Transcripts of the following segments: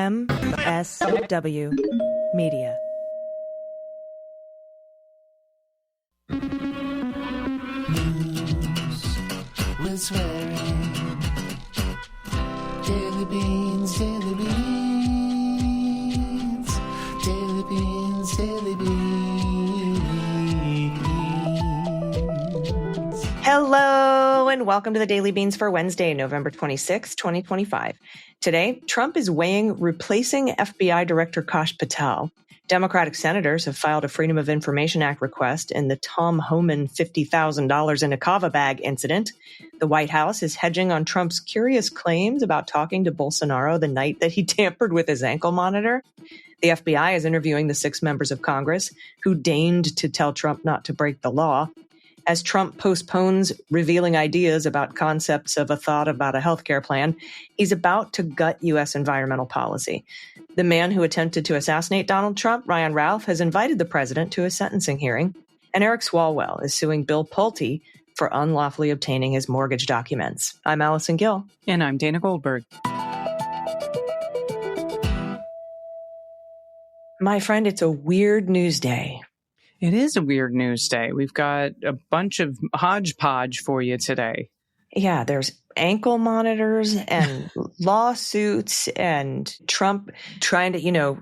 MSW Media. News with swearing. Daily beans, daily beans. Daily beans, daily beans. Hello, and welcome to the Daily Beans for Wednesday, November 26, 2025. Today, Trump is weighing replacing FBI Director Kash Patel. Democratic senators have filed a Freedom of Information Act request in the Tom Homan $50,000 in a Cava bag incident. The White House is hedging on Trump's curious claims about talking to Bolsonaro the night that he tampered with his ankle monitor. The FBI is interviewing the 6 members of Congress who deigned to tell Trump not to break the law. As Trump postpones revealing ideas about concepts of a thought about a healthcare plan, he's about to gut U.S. environmental policy. The man who attempted to assassinate Donald Trump, Ryan Ralph, has invited the president to a sentencing hearing. And Eric Swalwell is suing Bill Pulte for unlawfully obtaining his mortgage documents. I'm Allison Gill. And I'm Dana Goldberg. My friend, it's a weird news day. It is a weird news day. We've got a bunch of hodgepodge for you today. Yeah, there's ankle monitors and lawsuits and Trump trying to,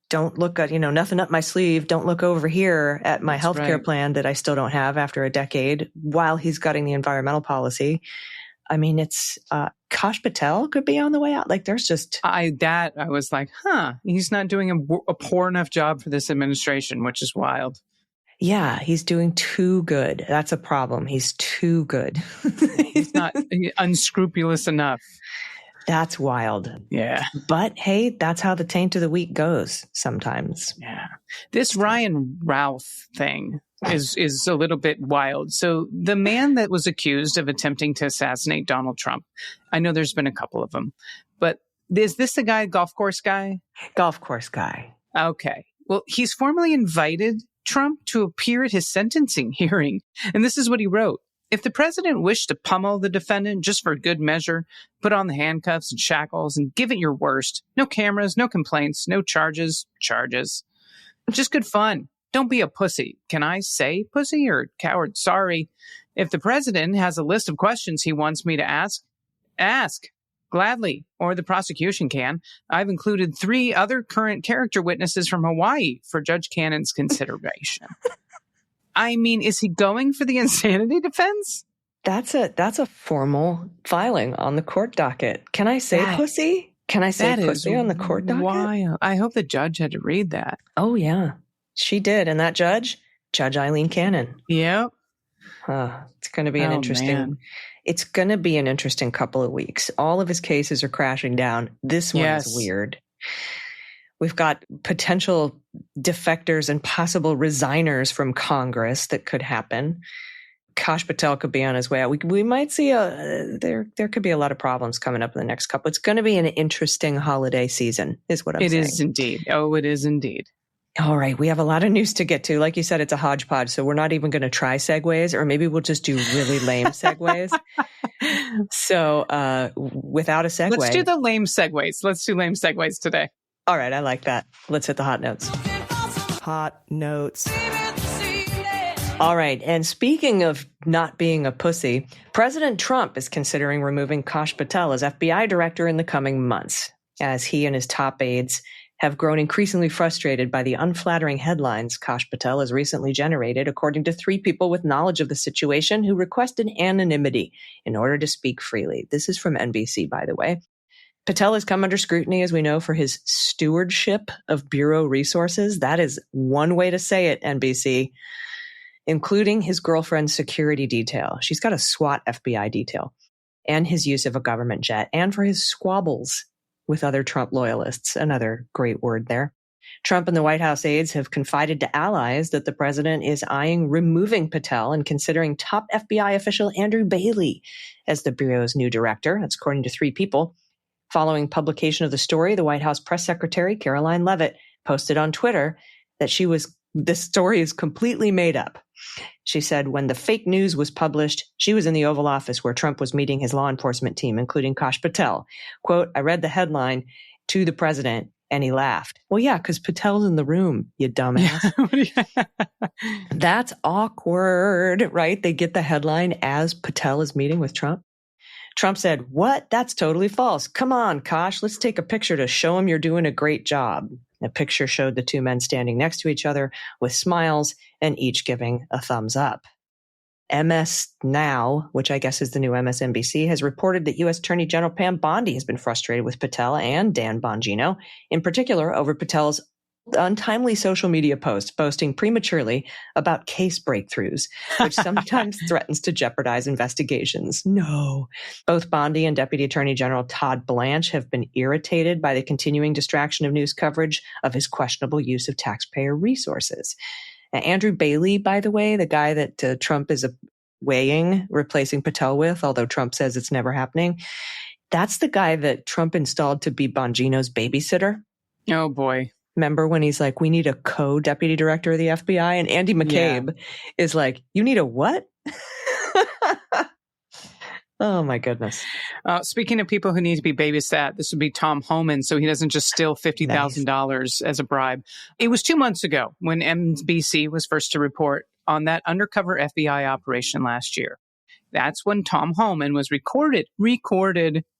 don't look at, nothing up my sleeve. Don't look over here at my healthcare plan that I still don't have after a decade while he's gutting the environmental policy. I mean, it's Kash Patel could be on the way out. Like there's just... I was like, he's not doing a poor enough job for this administration, which is wild. Yeah, he's doing too good. That's a problem. He's too good. He's not unscrupulous enough. That's wild. Yeah. But hey, that's how the taint of the week goes sometimes. Yeah. This Ryan Ralph thing is a little bit wild. So the man that was accused of attempting to assassinate Donald Trump, I know there's been a couple of them, but is this the guy, golf course guy? Golf course guy. Okay. Well, he's formally invited Trump to appear at his sentencing hearing. And this is what he wrote. If the president wished to pummel the defendant just for good measure, put on the handcuffs and shackles and give it your worst. No cameras, no complaints, no charges. Just good fun. Don't be a pussy. Can I say pussy or coward? Sorry. If the president has a list of questions he wants me to ask. Gladly. Or the prosecution can. I've included 3 other current character witnesses from Hawaii for Judge Cannon's consideration. I mean, is he going for the insanity defense? That's a formal filing on the court docket. Can I say pussy? Can I say pussy on the court docket? Wild. I hope the judge had to read that. Oh, yeah. She did. And that Judge Eileen Cannon. Yep. It's going to be it's going to be an interesting couple of weeks. All of his cases are crashing down. This one is weird. We've got potential defectors and possible resigners from Congress that could happen. Kash Patel could be on his way out. We might see there could be a lot of problems coming up in the next couple. It's going to be an interesting holiday season, is what I'm saying. It is indeed. Oh, it is indeed. All right. We have a lot of news to get to. Like you said, it's a hodgepodge, so we're not even going to try segues, or maybe we'll just do really lame segues. So without a segue. Let's do the lame segues. Let's do lame segues today. All right. I like that. Let's hit the hot notes. Hot notes. All right. And speaking of not being a pussy, President Trump is considering removing Kash Patel as FBI director in the coming months, as he and his top aides have grown increasingly frustrated by the unflattering headlines Kash Patel has recently generated, according to 3 people with knowledge of the situation who requested anonymity in order to speak freely. This is from NBC, by the way. Patel has come under scrutiny, as we know, for his stewardship of bureau resources. That is one way to say it, NBC, including his girlfriend's security detail. She's got a SWAT FBI detail, and his use of a government jet, and for his squabbles with other Trump loyalists, another great word there. Trump and the White House aides have confided to allies that the president is eyeing removing Patel and considering top FBI official Andrew Bailey as the bureau's new director. That's according to 3 people. Following publication of the story, the White House press secretary, Caroline Leavitt, posted on Twitter that this story is completely made up. She said when the fake news was published, she was in the Oval Office where Trump was meeting his law enforcement team, including Kash Patel. Quote, I read the headline to the president, and he laughed. Well, yeah, because Patel's in the room, you dumbass. That's awkward, right? They get the headline as Patel is meeting with Trump. Trump said, "What? That's totally false. Come on, Kash, let's take a picture to show him you're doing a great job." A picture showed the two men standing next to each other with smiles and each giving a thumbs up. MS Now, which I guess is the new MSNBC, has reported that U.S. Attorney General Pam Bondi has been frustrated with Patel and Dan Bongino, in particular over Patel's untimely social media posts boasting prematurely about case breakthroughs, which sometimes threatens to jeopardize investigations. No. Both Bondi and Deputy Attorney General Todd Blanche have been irritated by the continuing distraction of news coverage of his questionable use of taxpayer resources. Andrew Bailey, by the way, the guy that Trump is weighing replacing Patel with, although Trump says it's never happening, that's the guy that Trump installed to be Bongino's babysitter. Oh, boy. Remember when he's like, we need a co-deputy director of the FBI? And Andy McCabe is like, you need a what? Oh, my goodness. Speaking of people who need to be babysat, this would be Tom Homan, so he doesn't just steal $50,000 as a bribe. It was 2 months ago when NBC was first to report on that undercover FBI operation last year. That's when Tom Homan was recorded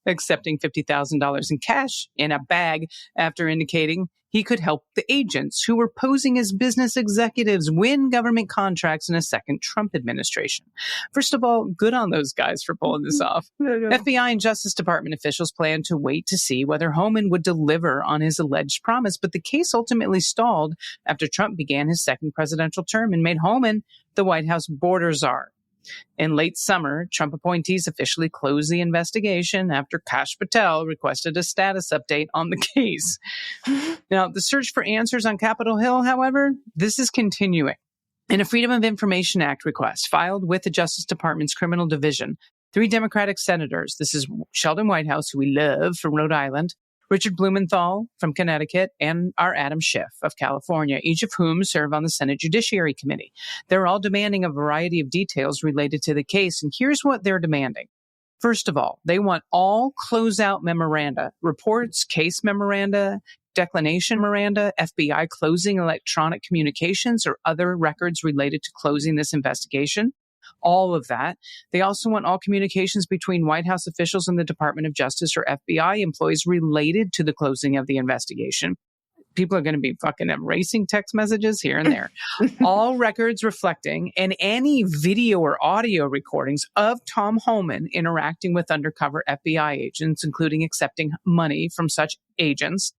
accepting $50,000 in cash in a bag after indicating he could help the agents who were posing as business executives win government contracts in a second Trump administration. First of all, good on those guys for pulling this off. FBI and Justice Department officials planned to wait to see whether Homan would deliver on his alleged promise, but the case ultimately stalled after Trump began his second presidential term and made Homan the White House border czar. In late summer, Trump appointees officially closed the investigation after Kash Patel requested a status update on the case. Now, the search for answers on Capitol Hill, however, this is continuing. In a Freedom of Information Act request filed with the Justice Department's Criminal Division, 3 Democratic senators, this is Sheldon Whitehouse, who we love, from Rhode Island, Richard Blumenthal from Connecticut, and our Adam Schiff of California, each of whom serve on the Senate Judiciary Committee. They're all demanding a variety of details related to the case, and here's what they're demanding. First of all, they want all closeout memoranda, reports, case memoranda, declination memoranda, FBI closing electronic communications, or other records related to closing this investigation. All of that. They also want all communications between White House officials and the Department of Justice or FBI employees related to the closing of the investigation. People are going to be fucking erasing text messages here and there. All records reflecting and any video or audio recordings of Tom Homan interacting with undercover FBI agents, including accepting money from such agents.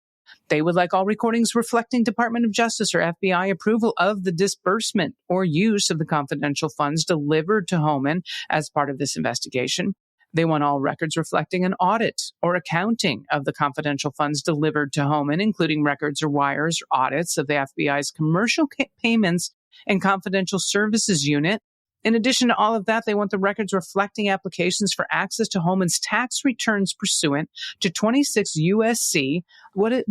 They would like all recordings reflecting Department of Justice or FBI approval of the disbursement or use of the confidential funds delivered to Homan as part of this investigation. They want all records reflecting an audit or accounting of the confidential funds delivered to Homan, including records or wires or audits of the FBI's commercial payments and confidential services unit. In addition to all of that, they want the records reflecting applications for access to Homan's tax returns pursuant to 26 USC. What is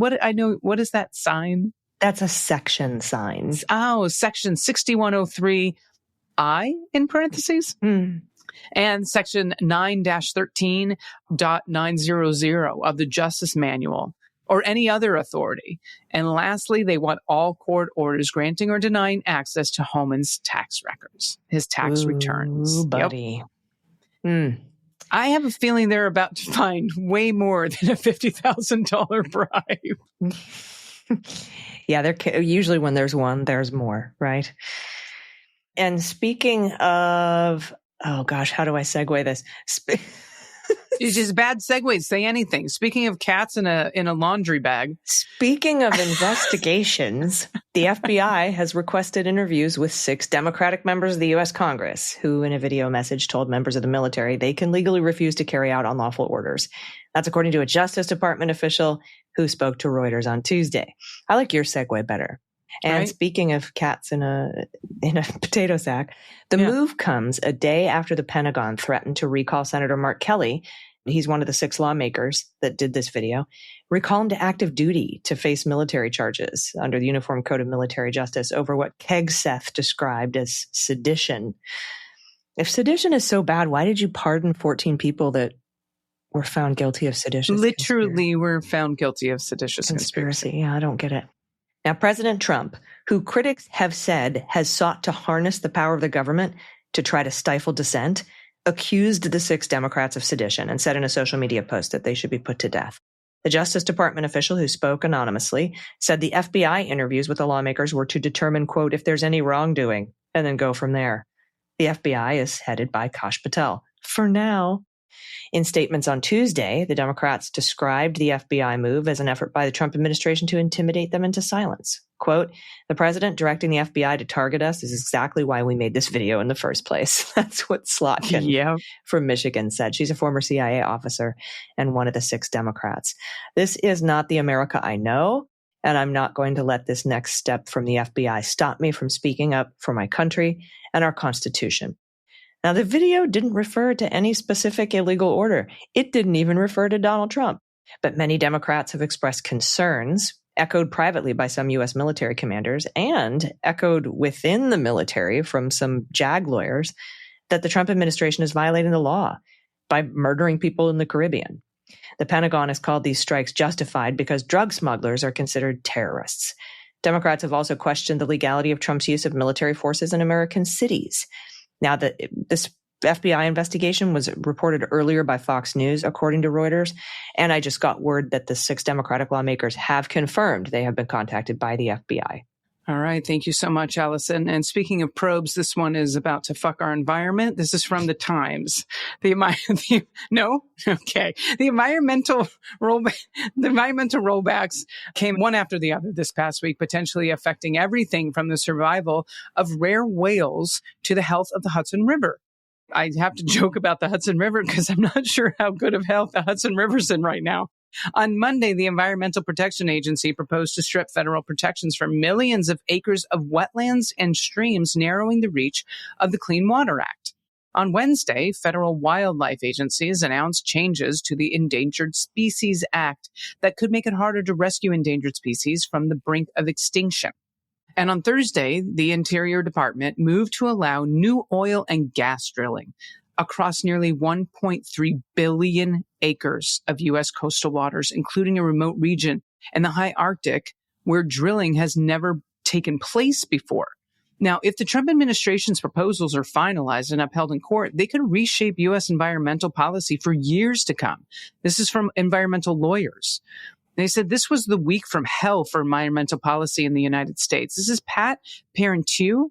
that sign? That's a section sign. Oh, section 6103I in parentheses. And section 9-13.900 of the Justice Manual or any other authority. And lastly, they want all court orders granting or denying access to Homan's tax records, his tax returns. Ooh, buddy. Yep. I have a feeling they're about to find way more than a $50,000 bribe. Yeah, usually when there's one, there's more, right? And speaking of, oh gosh, how do I segue this? It's just bad segues. Say anything. Speaking of cats in a laundry bag. Speaking of investigations, the FBI has requested interviews with 6 Democratic members of the U.S. Congress, who in a video message told members of the military they can legally refuse to carry out unlawful orders. That's according to a Justice Department official who spoke to Reuters on Tuesday. I like your segue better. And right. Speaking of cats in a potato sack, the move comes a day after the Pentagon threatened to recall Senator Mark Kelly. He's one of the 6 lawmakers that did this video, recall him to active duty to face military charges under the Uniform Code of Military Justice over what Kegseth described as sedition. If sedition is so bad, why did you pardon 14 people that were found guilty of seditious Literally were found guilty of seditious conspiracy. Yeah, I don't get it. Now, President Trump, who critics have said has sought to harness the power of the government to try to stifle dissent, accused the 6 Democrats of sedition and said in a social media post that they should be put to death. The Justice Department official who spoke anonymously said the FBI interviews with the lawmakers were to determine, quote, if there's any wrongdoing, and then go from there. The FBI is headed by Kash Patel. For now. In statements on Tuesday, the Democrats described the FBI move as an effort by the Trump administration to intimidate them into silence. Quote, the president directing the FBI to target us is exactly why we made this video in the first place. That's what Slotkin from Michigan said. She's a former CIA officer and one of the 6 Democrats. This is not the America I know, and I'm not going to let this next step from the FBI stop me from speaking up for my country and our Constitution. Now, the video didn't refer to any specific illegal order. It didn't even refer to Donald Trump. But many Democrats have expressed concerns, echoed privately by some U.S. military commanders, and echoed within the military from some JAG lawyers, that the Trump administration is violating the law by murdering people in the Caribbean. The Pentagon has called these strikes justified because drug smugglers are considered terrorists. Democrats have also questioned the legality of Trump's use of military forces in American cities. Now, this FBI investigation was reported earlier by Fox News, according to Reuters, and I just got word that the 6 Democratic lawmakers have confirmed they have been contacted by the FBI. All right. Thank you so much, Allison. And speaking of probes, this one is about to fuck our environment. This is from the Times. The environmental rollbacks came one after the other this past week, potentially affecting everything from the survival of rare whales to the health of the Hudson River. I have to joke about the Hudson River because I'm not sure how good of health the Hudson River's in right now. On Monday, the Environmental Protection Agency proposed to strip federal protections from millions of acres of wetlands and streams, narrowing the reach of the Clean Water Act. On Wednesday, federal wildlife agencies announced changes to the Endangered Species Act that could make it harder to rescue endangered species from the brink of extinction. And on Thursday, the Interior Department moved to allow new oil and gas drilling across nearly 1.3 billion acres of U.S. coastal waters, including a remote region in the high Arctic where drilling has never taken place before. Now, if the Trump administration's proposals are finalized and upheld in court, they could reshape U.S. environmental policy for years to come. This is from environmental lawyers. They said this was the week from hell for environmental policy in the United States. This is Pat Parenteau,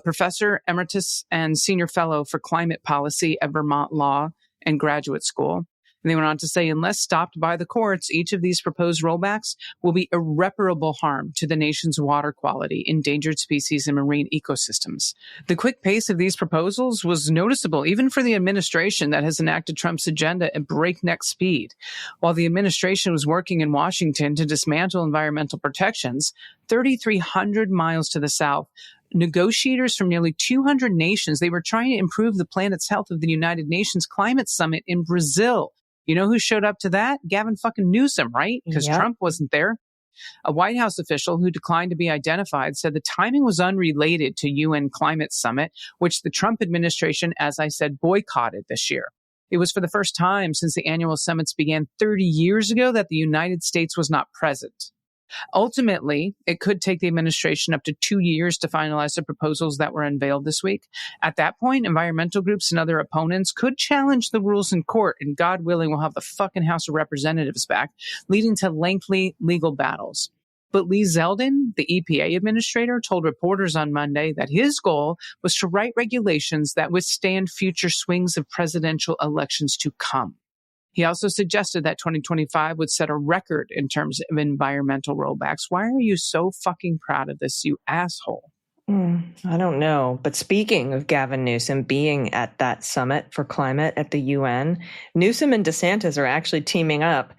Professor Emeritus and Senior Fellow for Climate Policy at Vermont Law and Graduate School. And they went on to say, unless stopped by the courts, each of these proposed rollbacks will be irreparable harm to the nation's water quality, endangered species, and marine ecosystems. The quick pace of these proposals was noticeable, even for the administration that has enacted Trump's agenda at breakneck speed. While the administration was working in Washington to dismantle environmental protections, 3,300 miles to the south, negotiators from nearly 200 nations, they were trying to improve the planet's health of the United Nations Climate Summit in Brazil. You know who showed up to that? Gavin fucking Newsom, right? Because Trump wasn't there. A White House official who declined to be identified said the timing was unrelated to UN Climate Summit, which the Trump administration, as I said, boycotted this year. It was for the first time since the annual summits began 30 years ago that the United States was not present. Ultimately, it could take the administration up to 2 years to finalize the proposals that were unveiled this week. At that point, environmental groups and other opponents could challenge the rules in court, and God willing, we'll have the fucking House of Representatives back, leading to lengthy legal battles. But Lee Zeldin, the EPA administrator, told reporters on Monday that his goal was to write regulations that withstand future swings of presidential elections to come. He also suggested that 2025 would set a record in terms of environmental rollbacks. Why are you so fucking proud of this, you asshole? I don't know. But speaking of Gavin Newsom being at that summit for climate at the UN, Newsom and DeSantis are actually teaming up.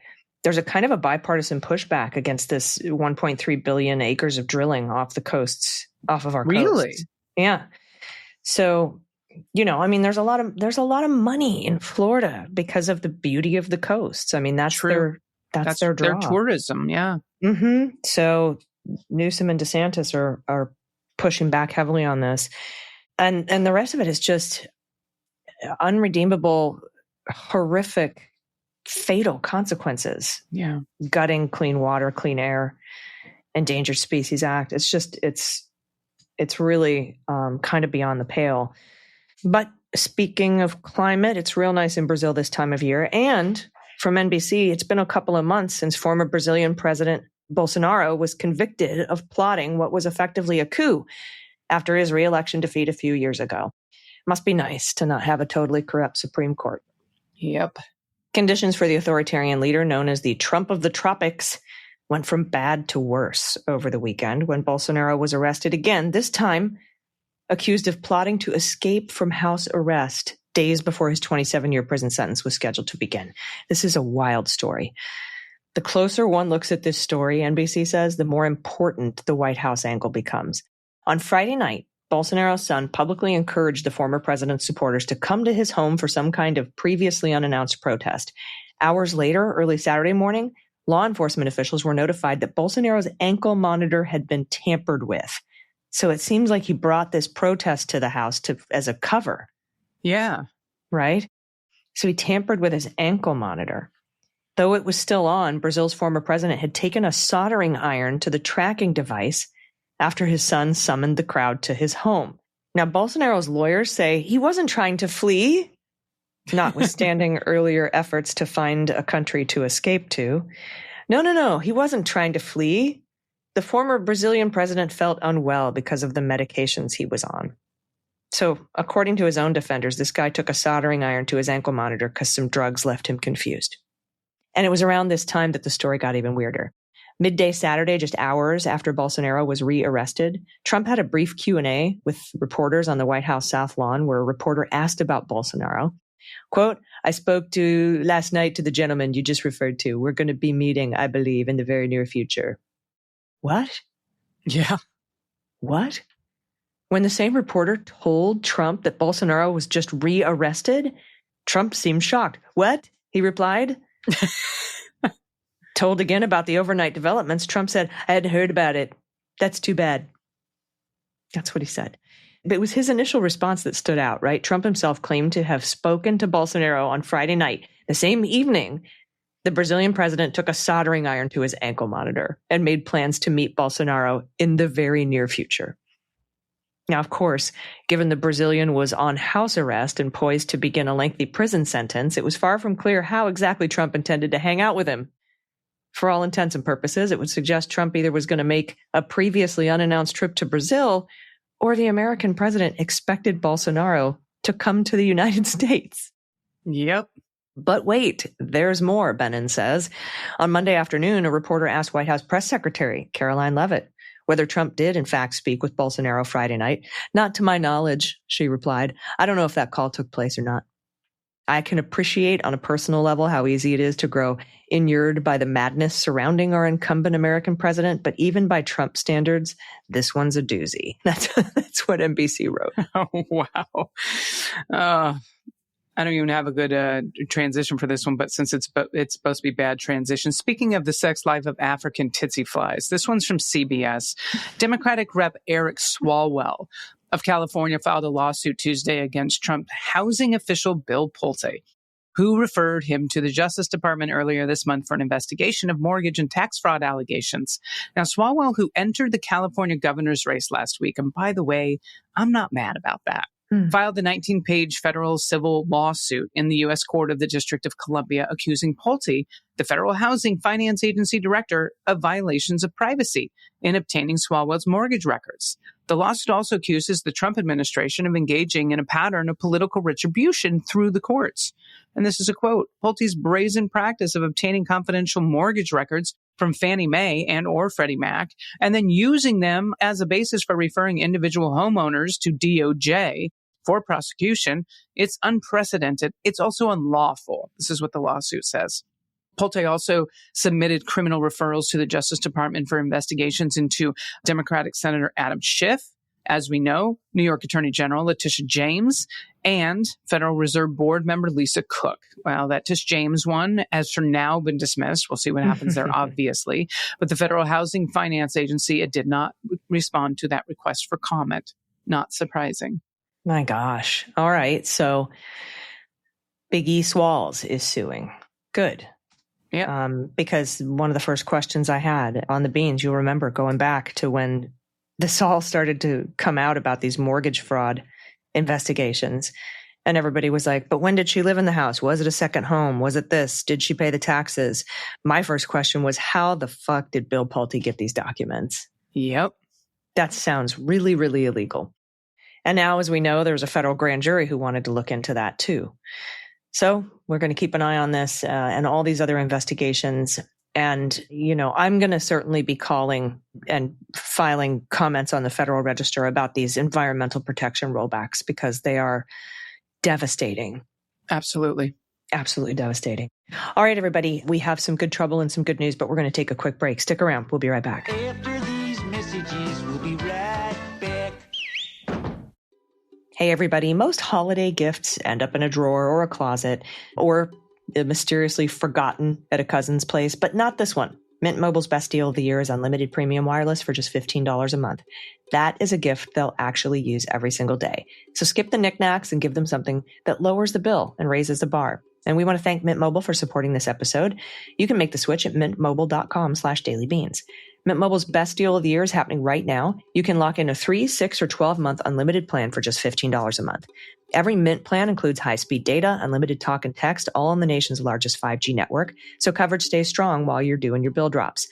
There's a kind of a bipartisan pushback against this 1.3 billion acres of drilling off the coasts, off of our coasts. Really? Yeah. So, you know, I mean, there's a lot of money in Florida because of the beauty of the coasts. I mean, that's their draw. Their tourism. Yeah. Mm-hmm. So Newsom and DeSantis are pushing back heavily on this, and the rest of it is just unredeemable, horrific fatal consequences. Yeah. Gutting Clean Water, Clean Air, Endangered Species Act. It's just, it's really kind of beyond the pale. But speaking of climate, it's real nice in Brazil this time of year. And from NBC, it's been a couple of months since former Brazilian President Bolsonaro was convicted of plotting what was effectively a coup after his re-election defeat a few years ago. Must be nice to not have a totally corrupt Supreme Court. Yep. Conditions for the authoritarian leader, known as the Trump of the Tropics, went from bad to worse over the weekend when Bolsonaro was arrested again, this time accused of plotting to escape from house arrest days before his 27-year prison sentence was scheduled to begin. This is a wild story. The closer one looks at this story, NBC says, the more important the White House angle becomes. On Friday night, Bolsonaro's son publicly encouraged the former president's supporters to come to his home for some kind of previously unannounced protest. Hours later, early Saturday morning, law enforcement officials were notified that Bolsonaro's ankle monitor had been tampered with. So it seems like he brought this protest to the house as a cover. Yeah. Right? So he tampered with his ankle monitor. Though it was still on, Brazil's former president had taken a soldering iron to the tracking device after his son summoned the crowd to his home. Now, Bolsonaro's lawyers say he wasn't trying to flee, notwithstanding earlier efforts to find a country to escape to. No, he wasn't trying to flee. The former Brazilian president felt unwell because of the medications he was on. So, according to his own defenders, this guy took a soldering iron to his ankle monitor because some drugs left him confused. And it was around this time that the story got even weirder. Midday Saturday, just hours after Bolsonaro was re-arrested, Trump had a brief Q&A with reporters on the White House South Lawn where a reporter asked about Bolsonaro. Quote, I spoke to last night to the gentleman you just referred to. We're going to be meeting, I believe, in the very near future. What? Yeah. What? When the same reporter told Trump that Bolsonaro was just re-arrested, Trump seemed shocked. What? He replied. Told again about the overnight developments, Trump said, I hadn't heard about it. That's too bad. That's what he said. But it was his initial response that stood out, right? Trump himself claimed to have spoken to Bolsonaro on Friday night. The same evening, the Brazilian president took a soldering iron to his ankle monitor and made plans to meet Bolsonaro in the very near future. Now, of course, given the Brazilian was on house arrest and poised to begin a lengthy prison sentence, it was far from clear how exactly Trump intended to hang out with him. For all intents and purposes, it would suggest Trump either was going to make a previously unannounced trip to Brazil, or the American president expected Bolsonaro to come to the United States. Yep. But wait, there's more, Benin says. On Monday afternoon, a reporter asked White House Press Secretary Caroline Leavitt whether Trump did, in fact, speak with Bolsonaro Friday night. Not to my knowledge, she replied. I don't know if that call took place or not. I can appreciate on a personal level how easy it is to grow inured by the madness surrounding our incumbent American president, but even by Trump standards, this one's a doozy. That's what NBC wrote. Oh, wow. I don't even have a good transition for this one, but since it's supposed to be bad transition. Speaking of the sex life of African tsetse flies, this one's from CBS. Democratic Rep. Eric Swalwell of California filed a lawsuit Tuesday against Trump housing official Bill Pulte, who referred him to the Justice Department earlier this month for an investigation of mortgage and tax fraud allegations. Now, Swalwell, who entered the California governor's race last week, and by the way, I'm not mad about that, filed the 19-page federal civil lawsuit in the U.S. Court of the District of Columbia, accusing Pulte, the Federal Housing Finance Agency director, of violations of privacy in obtaining Swalwell's mortgage records. The lawsuit also accuses the Trump administration of engaging in a pattern of political retribution through the courts. And this is a quote, Pulte's brazen practice of obtaining confidential mortgage records from Fannie Mae and or Freddie Mac, and then using them as a basis for referring individual homeowners to DOJ for prosecution, it's unprecedented. It's also unlawful. This is what the lawsuit says. Pulte also submitted criminal referrals to the Justice Department for investigations into Democratic Senator Adam Schiff, as we know, New York Attorney General Letitia James, and Federal Reserve Board member Lisa Cook. Well, that Tish James one has for now been dismissed. We'll see what happens there, obviously. But the Federal Housing Finance Agency, it did not respond to that request for comment. Not surprising. My gosh. All right. So Big E Swalls is suing. Good. Yeah. Because one of the first questions I had on the beans, you'll remember going back to when this all started to come out about these mortgage fraud investigations. And everybody was like, but when did she live in the house? Was it a second home? Was it this? Did she pay the taxes? My first question was, how the fuck did Bill Pulte get these documents? Yep. That sounds really, really illegal. And now, as we know, there's a federal grand jury who wanted to look into that too. So we're going to keep an eye on this and all these other investigations. And, I'm going to certainly be calling and filing comments on the Federal Register about these environmental protection rollbacks because they are devastating. Absolutely. Absolutely devastating. All right, everybody, we have some good trouble and some good news, but we're going to take a quick break. Stick around. We'll be right back. After these messages, we'll be right back. Hey, everybody, most holiday gifts end up in a drawer or a closet or mysteriously forgotten at a cousin's place, but not this one. Mint Mobile's best deal of the year is unlimited premium wireless for just $15 a month. That is a gift they'll actually use every single day. So skip the knickknacks and give them something that lowers the bill and raises the bar. And we want to thank Mint Mobile for supporting this episode. You can make the switch at mintmobile.com/dailybeans. Mint Mobile's best deal of the year is happening right now. You can lock in a 3, 6, or 12-month unlimited plan for just $15 a month. Every Mint plan includes high-speed data, unlimited talk and text, all on the nation's largest 5G network, so coverage stays strong while you're doing your bill drops.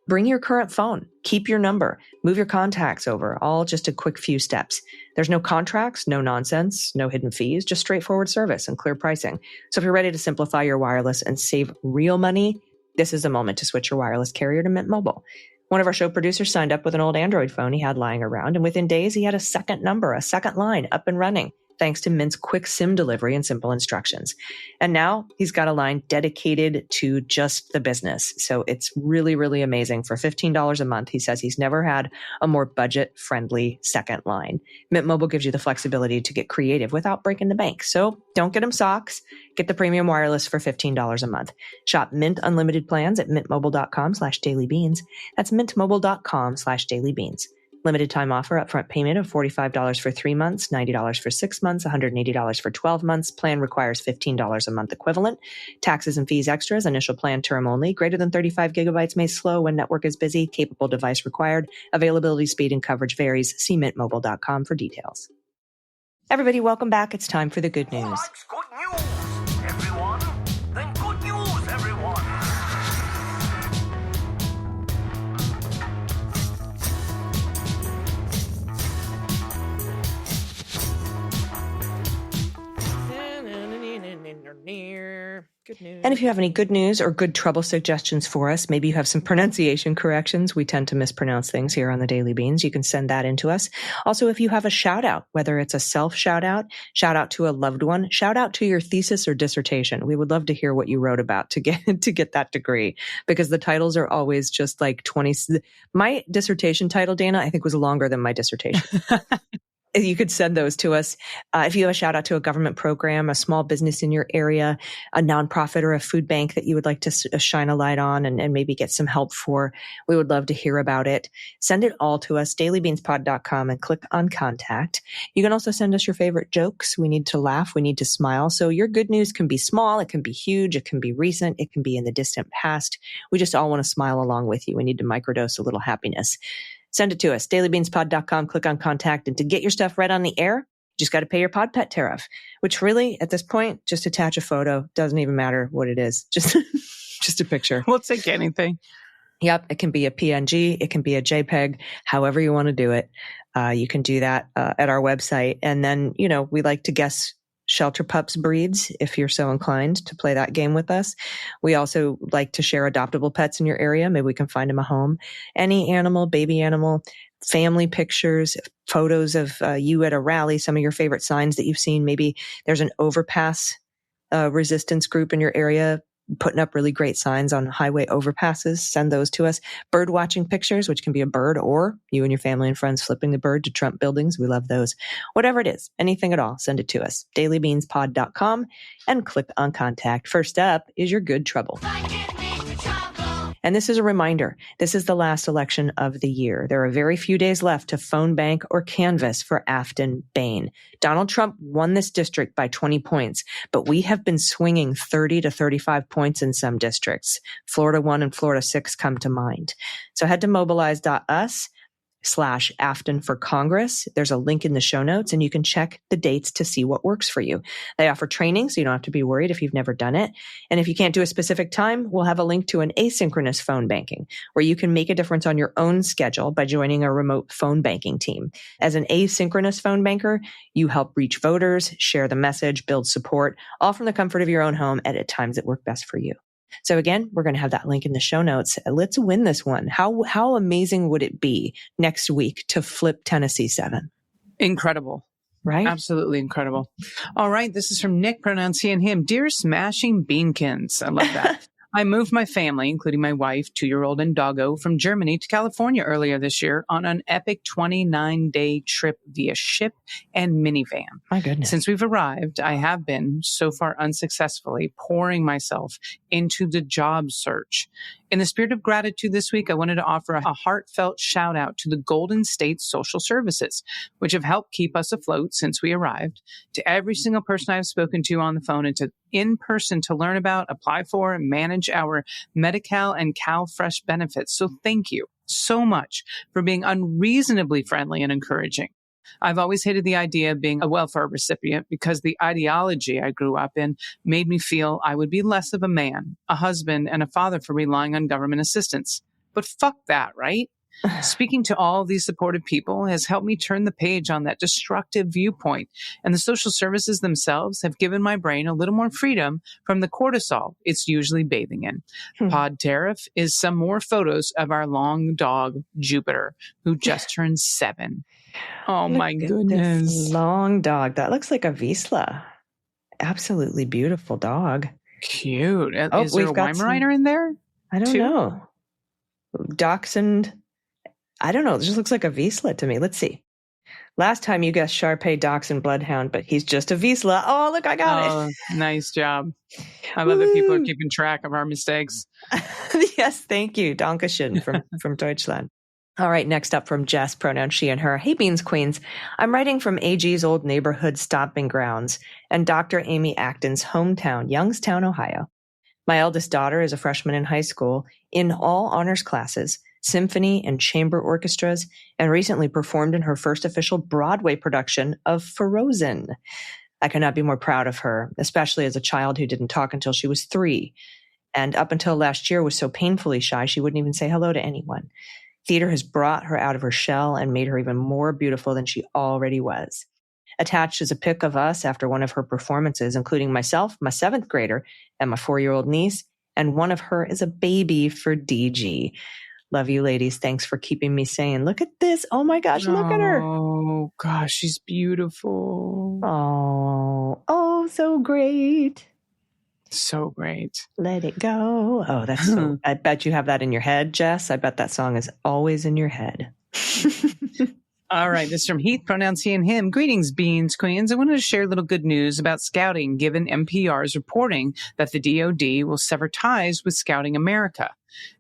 Bring your current phone, keep your number, move your contacts over, all just a quick few steps. There's no contracts, no nonsense, no hidden fees, just straightforward service and clear pricing. So if you're ready to simplify your wireless and save real money, this is the moment to switch your wireless carrier to Mint Mobile. One of our show producers signed up with an old Android phone he had lying around, and within days, he had a second number, a second line up and running, thanks to Mint's quick SIM delivery and simple instructions. And now he's got a line dedicated to just the business. So it's really, really amazing. For $15 a month, he says he's never had a more budget-friendly second line. Mint Mobile gives you the flexibility to get creative without breaking the bank. So don't get him socks. Get the premium wireless for $15 a month. Shop Mint Unlimited plans at mintmobile.com/dailybeans. That's mintmobile.com/dailybeans. Limited time offer, upfront payment of $45 for 3 months, $90 for 6 months, $180 for 12 months. Plan requires $15 a month equivalent. Taxes and fees extras, initial plan term only. Greater than 35 gigabytes may slow when network is busy. Capable device required. Availability, speed, and coverage varies. See mintmobile.com for details. Everybody, welcome back. It's time for the good news. Likes good news, everyone. Then good news, everyone. Good news. And if you have any good news or good trouble suggestions for us, maybe you have some pronunciation corrections. We tend to mispronounce things here on the Daily Beans. You can send that in to us. Also, if you have a shout out, whether it's a self shout out to a loved one, shout out to your thesis or dissertation. We would love to hear what you wrote about to get that degree, because the titles are always just like 20. My dissertation title, Dana, I think was longer than my dissertation. You could send those to us. If you have a shout out to a government program, a small business in your area, a nonprofit or a food bank that you would like to shine a light on and maybe get some help for, we would love to hear about it. Send it all to us, dailybeanspod.com, and click on contact. You can also send us your favorite jokes. We need to laugh. We need to smile. So your good news can be small. It can be huge. It can be recent. It can be in the distant past. We just all want to smile along with you. We need to microdose a little happiness. Send it to us, dailybeanspod.com, click on contact. And to get your stuff read on the air, you just got to pay your pod pet tariff, which really, at this point, just attach a photo. Doesn't even matter what it is. Just a picture. We'll take anything. Yep. It can be a PNG. It can be a JPEG, however you want to do it. You can do that at our website. And then, we like to guess shelter pups breeds, if you're so inclined to play that game with us. We also like to share adoptable pets in your area. Maybe we can find them a home. Any animal, baby animal, family pictures, photos of you at a rally, some of your favorite signs that you've seen. Maybe there's an overpass resistance group in your area putting up really great signs on highway overpasses. Send those to us. Bird watching pictures, which can be a bird or you and your family and friends flipping the bird to Trump buildings. We love those. Whatever it is, anything at all, send it to us. dailybeanspod.com and click on contact. First up is your good trouble. And this is a reminder. This is the last election of the year. There are very few days left to phone bank or canvass for Afton Bain. Donald Trump won this district by 20 points, but we have been swinging 30 to 35 points in some districts. Florida 1 and Florida 6 come to mind. So head to mobilize.us/Afton for Congress. There's a link in the show notes, and you can check the dates to see what works for you. They offer training, so you don't have to be worried if you've never done it. And if you can't do a specific time, we'll have a link to an asynchronous phone banking, where you can make a difference on your own schedule by joining a remote phone banking team. As an asynchronous phone banker, you help reach voters, share the message, build support, all from the comfort of your own home and at times that work best for you. So again, we're going to have that link in the show notes. Let's win this one. How amazing would it be next week to flip Tennessee 7? Incredible. Right? Absolutely incredible. All right. This is from Nick, pronouns he and him. Dear Smashing Beankins. I love that. I moved my family, including my wife, 2-year-old, and doggo, from Germany to California earlier this year on an epic 29-day trip via ship and minivan. My goodness. Since we've arrived, I have been, so far unsuccessfully, pouring myself into the job search. In the spirit of gratitude this week, I wanted to offer a heartfelt shout out to the Golden State Social Services, which have helped keep us afloat since we arrived, to every single person I've spoken to on the phone and to in person to learn about, apply for, and manage our Medi-Cal and CalFresh benefits. So thank you so much for being unreasonably friendly and encouraging. I've always hated the idea of being a welfare recipient because the ideology I grew up in made me feel I would be less of a man, a husband, and a father for relying on government assistance. But fuck that, right? Speaking to all of these supportive people has helped me turn the page on that destructive viewpoint, and the social services themselves have given my brain a little more freedom from the cortisol it's usually bathing in. Pod Tariff is some more photos of our long dog, Jupiter, who just turned 7. Oh, my goodness. This long dog. That looks like a Vizsla. Absolutely beautiful dog. Cute. Is there a Weimaraner in there? I don't know. Dachshund. I don't know. It just looks like a Vizsla to me. Let's see. Last time you guessed Shar-Pei Dachshund Bloodhound, but he's just a Vizsla. Oh, look, I got it. Nice job. I love that people are keeping track of our mistakes. Yes, thank you. Dankeschön from Deutschland. All right, next up from Jess, pronoun she and her. Hey, Beans Queens. I'm writing from AG's old neighborhood stomping grounds and Dr. Amy Acton's hometown, Youngstown, Ohio. My eldest daughter is a freshman in high school in all honors classes, symphony and chamber orchestras, and recently performed in her first official Broadway production of Frozen. I could not be more proud of her, especially as a child who didn't talk until she was 3. And up until last year was so painfully shy she wouldn't even say hello to anyone. Theater has brought her out of her shell and made her even more beautiful than she already was. Attached is a pic of us after one of her performances, including myself, my 7th grader, and my 4-year-old niece, and one of her is a baby for DG. Love you, ladies. Thanks for keeping me sane. Look at this. Oh, my gosh, look at her. Oh, gosh, she's beautiful. Oh, so great. So great. Let it go. Oh, that's so. I bet you have that in your head, Jess. I bet that song is always in your head. All right. This is from Heath, pronouns he and him. Greetings, Beans Queens. I wanted to share a little good news about scouting, given NPR's reporting that the DoD will sever ties with Scouting America.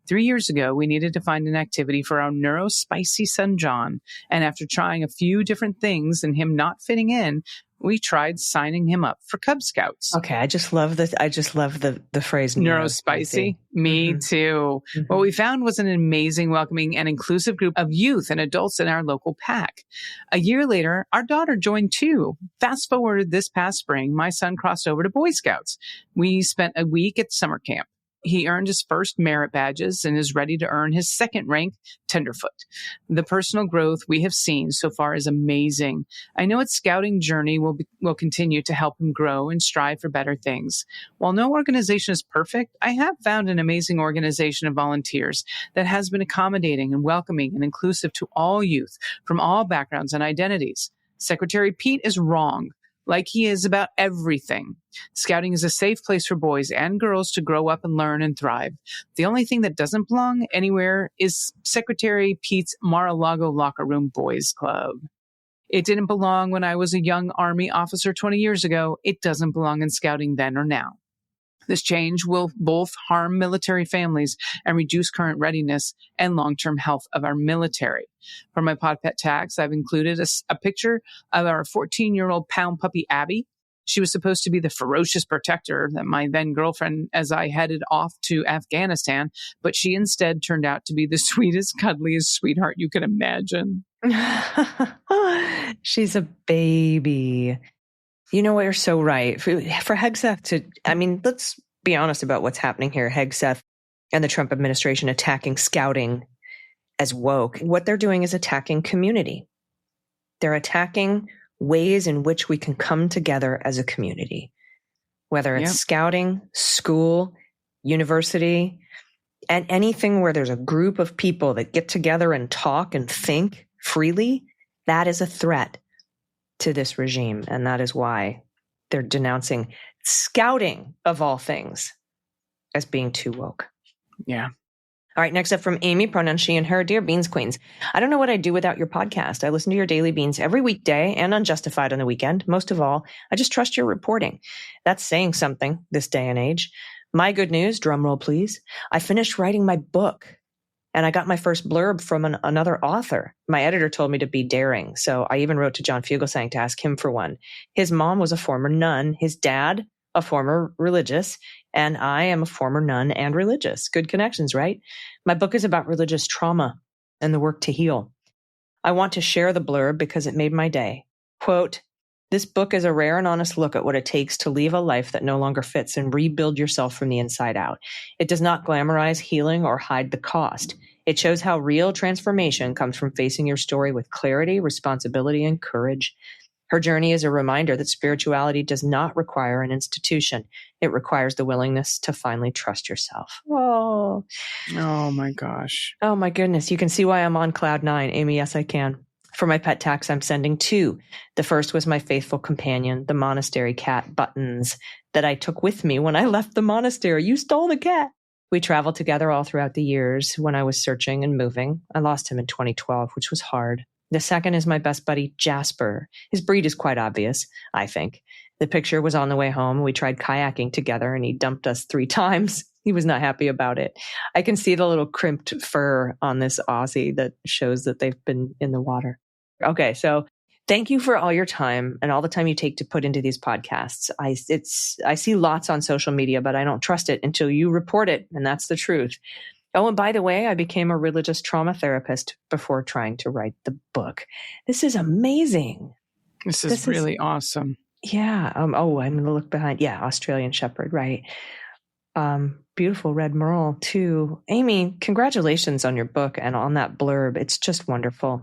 3 years ago, we needed to find an activity for our neurospicy son, John. And after trying a few different things and him not fitting in, we tried signing him up for Cub Scouts. Okay, I just love this. I just love the phrase neurospicy. Me too. What we found was an amazing, welcoming, and inclusive group of youth and adults in our local pack. A year later, our daughter joined too. Fast forward this past spring, my son crossed over to Boy Scouts. We spent a week at summer camp. He earned his first merit badges and is ready to earn his second rank, Tenderfoot. The personal growth we have seen so far is amazing. I know its scouting journey will continue to help him grow and strive for better things. While no organization is perfect, I have found an amazing organization of volunteers that has been accommodating and welcoming and inclusive to all youth from all backgrounds and identities. Secretary Pete is wrong, like he is about everything. Scouting is a safe place for boys and girls to grow up and learn and thrive. The only thing that doesn't belong anywhere is Secretary Pete's Mar-a-Lago Locker Room Boys Club. It didn't belong when I was a young Army officer 20 years ago. It doesn't belong in scouting then or now. This change will both harm military families and reduce current readiness and long-term health of our military. For my pod pet tags, I've included a picture of our 14-year-old pound puppy, Abby. She was supposed to be the ferocious protector that my then girlfriend as I headed off to Afghanistan, but she instead turned out to be the sweetest, cuddliest sweetheart you could imagine. She's a baby. You know what? You're so right. For Hegseth let's be honest about what's happening here. Hegseth and the Trump administration attacking scouting as woke. What they're doing is attacking community. They're attacking ways in which we can come together as a community, whether it's scouting, school, university, and anything where there's a group of people that get together and talk and think freely. That is a threat to this regime. And that is why they're denouncing scouting, of all things, as being too woke. Yeah. All right, next up from Amy, pronouns she and her. Dear Beans Queens, I don't know what I'd do without your podcast. I listen to your Daily Beans every weekday and Unjustified on the weekend. Most of all, I just trust your reporting. That's saying something this day and age. My good news, drum roll please, I finished writing my book. And I got my first blurb from another author. My editor told me to be daring. So I even wrote to John Fugelsang to ask him for one. His mom was a former nun. His dad, a former religious. And I am a former nun and religious. Good connections, right? My book is about religious trauma and the work to heal. I want to share the blurb because it made my day. Quote, this book is a rare and honest look at what it takes to leave a life that no longer fits and rebuild yourself from the inside out. It does not glamorize healing or hide the cost. It shows how real transformation comes from facing your story with clarity, responsibility, and courage. Her journey is a reminder that spirituality does not require an institution. It requires the willingness to finally trust yourself. Oh my gosh. Oh my goodness. You can see why I'm on cloud nine. Amy, yes, I can. For my pet tax, I'm sending 2. The first was my faithful companion, the monastery cat, Buttons, that I took with me when I left the monastery. You stole the cat. We traveled together all throughout the years when I was searching and moving. I lost him in 2012, which was hard. The second is my best buddy, Jasper. His breed is quite obvious, I think. The picture was on the way home. We tried kayaking together and he dumped us 3 times. He was not happy about it. I can see the little crimped fur on this Aussie that shows that they've been in the water. Okay, so thank you for all your time and all the time you take to put into these podcasts. I see lots on social media, but I don't trust it until you report it, and that's the truth. Oh, and by the way, I became a religious trauma therapist before trying to write the book. This is amazing. This is really awesome. Yeah. I'm going to look behind. Yeah, Australian Shepherd, right. Beautiful red merle, too. Amy, congratulations on your book and on that blurb. It's just wonderful.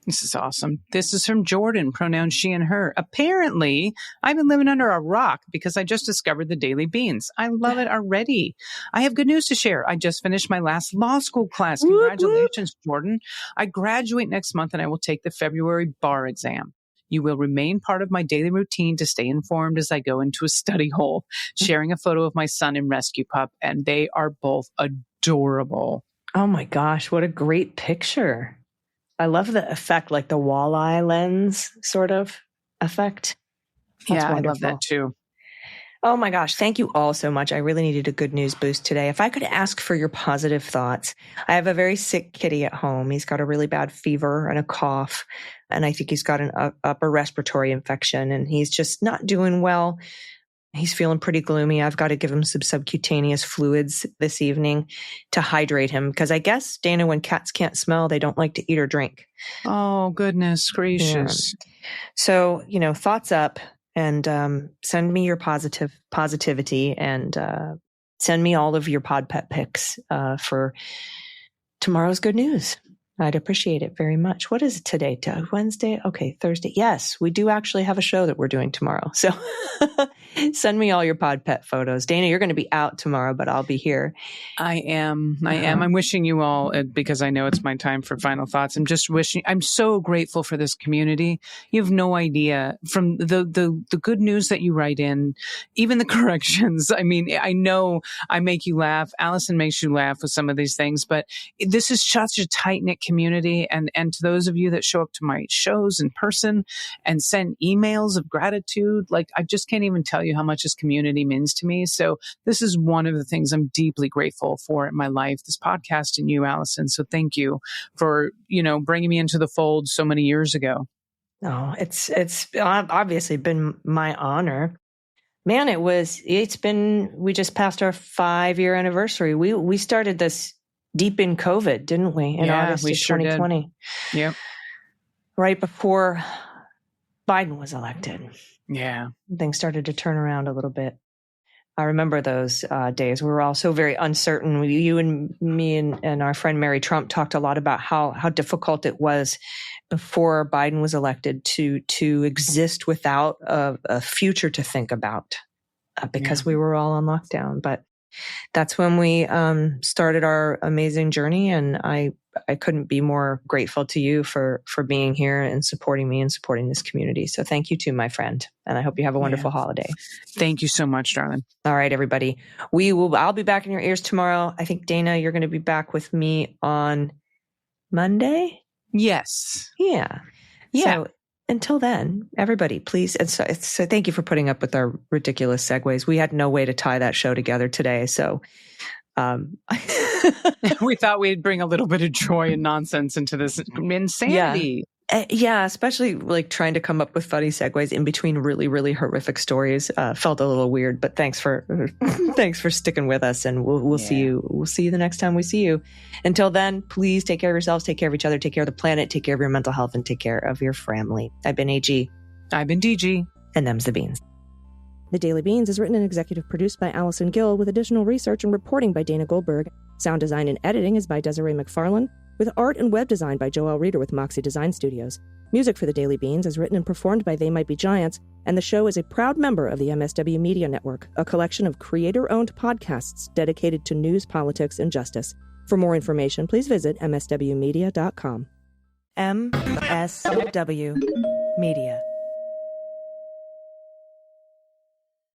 This is awesome. This is from Jordan, pronouns she and her. Apparently, I've been living under a rock because I just discovered the Daily Beans. I love it already. I have good news to share. I just finished my last law school class. Congratulations, Jordan. I graduate next month and I will take the February bar exam. You will remain part of my daily routine to stay informed as I go into a study hole, sharing a photo of my son and rescue pup, and they are both adorable. Oh my gosh, what a great picture. I love the effect, like the walleye lens sort of effect. That's wonderful. I love that too. Oh my gosh, thank you all so much. I really needed a good news boost today. If I could ask for your positive thoughts, I have a very sick kitty at home. He's got a really bad fever and a cough, and I think he's got an upper respiratory infection, and he's just not doing well. He's feeling pretty gloomy. I've got to give him some subcutaneous fluids this evening to hydrate him because I guess, Dana, when cats can't smell, they don't like to eat or drink. Oh, goodness gracious. Yeah. So, thoughts up and send me your positivity and send me all of your pod pet pics for tomorrow's good news. I'd appreciate it very much. What is it today? Wednesday? Okay, Thursday. Yes, we do actually have a show that we're doing tomorrow. So send me all your pod pet photos. Dana, you're going to be out tomorrow, but I'll be here. I am. I'm wishing you all, because I know it's my time for final thoughts. I'm so grateful for this community. You have no idea from the good news that you write in, even the corrections. I mean, I know I make you laugh. Allison makes you laugh with some of these things, but this is such a tight-knit community, and to those of you that show up to my shows in person and send emails of gratitude. Like, I just can't even tell you how much this community means to me. So this is one of the things I'm deeply grateful for in my life, this podcast and you, Allison. So thank you for, bringing me into the fold so many years ago. No, it's obviously been my honor. Man, we just passed our 5-year anniversary. We started this deep in COVID, didn't we? In August of 2020. Yep. Right before Biden was elected. Yeah. Things started to turn around a little bit. I remember those days. We were all so very uncertain. You and me and our friend Mary Trump talked a lot about how difficult it was before Biden was elected to exist without a future to think about because we were all on lockdown. But that's when we started our amazing journey, and I couldn't be more grateful to you for being here and supporting me and supporting this community. So thank you too, my friend, and I hope you have a wonderful holiday. Thank you so much, darling. All right, everybody. I'll be back in your ears tomorrow. I think, Dana, you're going to be back with me on Monday? Yes. Yeah. So until then, everybody, please. And so thank you for putting up with our ridiculous segues. We had no way to tie that show together today. So we thought we'd bring a little bit of joy and nonsense into this insanity. Yeah, especially like trying to come up with funny segues in between really, really horrific stories felt a little weird. But thanks for sticking with us, and we'll see you. We'll see you the next time we see you. Until then, please take care of yourselves, take care of each other, take care of the planet, take care of your mental health, and take care of your family. I've been AG. I've been DG. And them's the beans. The Daily Beans is written and executive produced by Allison Gill, with additional research and reporting by Dana Goldberg. Sound design and editing is by Desiree McFarlane, with art and web design by Joelle Reeder with Moxie Design Studios. Music for The Daily Beans is written and performed by They Might Be Giants, and the show is a proud member of the MSW Media Network, a collection of creator-owned podcasts dedicated to news, politics, and justice. For more information, please visit mswmedia.com. MSW Media.